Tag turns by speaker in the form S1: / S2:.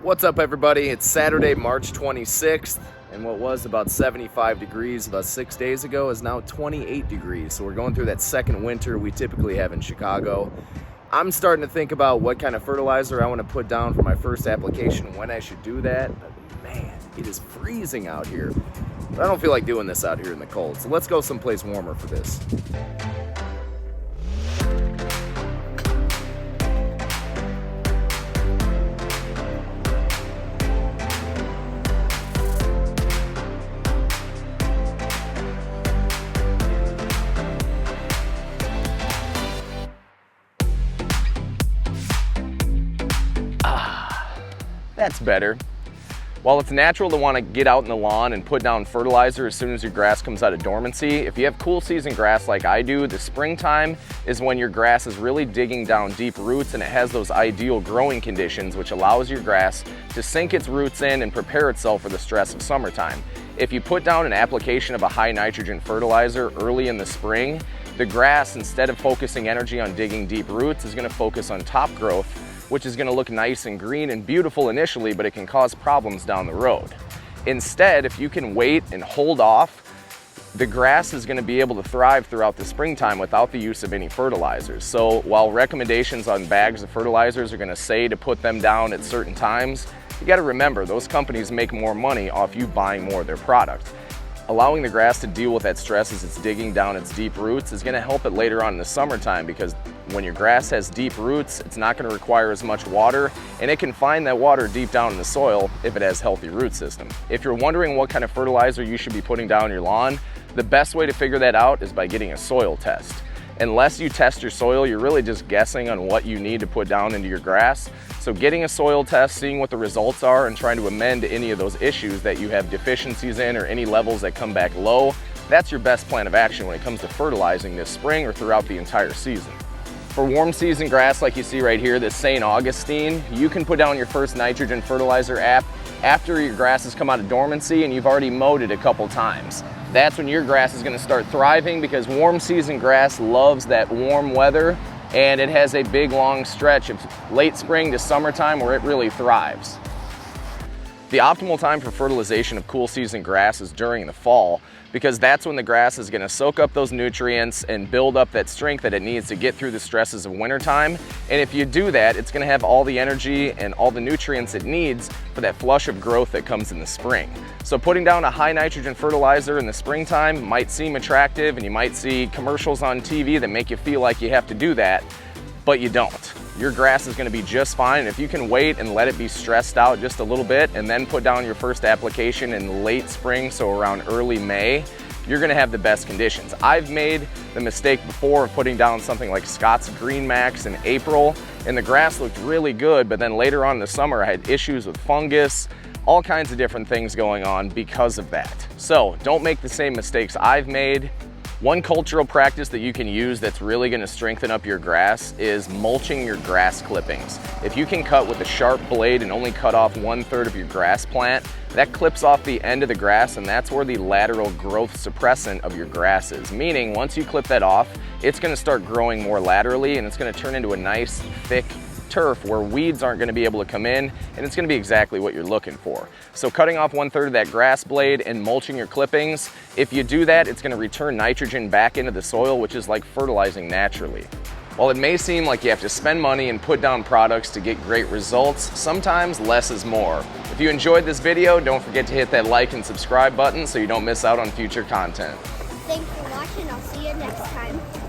S1: What's up, everybody? It's Saturday, March 26th, and what was about 75 degrees about 6 days ago is now 28 degrees. So we're going through that second winter we typically have in Chicago. I'm starting to think about what kind of fertilizer I want to put down for my first application, when I should do that. But man, it is freezing out here. But I don't feel like doing this out here in the cold, so let's go someplace warmer for this. That's better. While it's natural to want to get out in the lawn and put down fertilizer as soon as your grass comes out of dormancy, if you have cool season grass like I do, the springtime is when your grass is really digging down deep roots and it has those ideal growing conditions, which allows your grass to sink its roots in and prepare itself for the stress of summertime. If you put down an application of a high nitrogen fertilizer early in the spring, the grass, instead of focusing energy on digging deep roots, is going to focus on top growth, which is going to look nice and green and beautiful initially, but it can cause problems down the road. Instead, if you can wait and hold off, the grass is going to be able to thrive throughout the springtime without the use of any fertilizers. So while recommendations on bags of fertilizers are going to say to put them down at certain times, you got to remember those companies make more money off you buying more of their product. Allowing the grass to deal with that stress as it's digging down its deep roots is going to help it later on in the summertime, because when your grass has deep roots, it's not going to require as much water, and it can find that water deep down in the soil if it has healthy root system. If you're wondering what kind of fertilizer you should be putting down your lawn, the best way to figure that out is by getting a soil test. Unless you test your soil, you're really just guessing on what you need to put down into your grass. So getting a soil test, seeing what the results are, and trying to amend any of those issues that you have deficiencies in or any levels that come back low, that's your best plan of action when it comes to fertilizing this spring or throughout the entire season. For warm season grass like you see right here, this St. Augustine, you can put down your first nitrogen fertilizer after your grass has come out of dormancy and you've already mowed it a couple times. That's when your grass is going to start thriving, because warm season grass loves that warm weather, and it has a big long stretch of late spring to summertime where it really thrives. The optimal time for fertilization of cool season grass is during the fall, because that's when the grass is going to soak up those nutrients and build up that strength that it needs to get through the stresses of wintertime. And if you do that, it's going to have all the energy and all the nutrients it needs for that flush of growth that comes in the spring. So putting down a high nitrogen fertilizer in the springtime might seem attractive, and you might see commercials on TV that make you feel like you have to do that, but you don't. Your grass is going to be just fine. And if you can wait and let it be stressed out just a little bit and then put down your first application in late spring, so around early May, you're going to have the best conditions. I've made the mistake before of putting down something like Scott's Green Max in April, and the grass looked really good, but then later on in the summer I had issues with fungus, all kinds of different things going on because of that. So don't make the same mistakes I've made. One cultural practice that you can use that's really going to strengthen up your grass is mulching your grass clippings. If you can cut with a sharp blade and only cut off 1/3 of your grass plant, that clips off the end of the grass, and that's where the lateral growth suppressant of your grass is. Meaning, once you clip that off, it's going to start growing more laterally, and it's going to turn into a nice, thick turf where weeds aren't going to be able to come in, and it's going to be exactly what you're looking for. So cutting off 1/3 of that grass blade and mulching your clippings, if you do that, it's going to return nitrogen back into the soil, which is like fertilizing naturally. While it may seem like you have to spend money and put down products to get great results, sometimes less is more. If you enjoyed this video, don't forget to hit that like and subscribe button so you don't miss out on future content.
S2: Thanks for watching. I'll see you next time.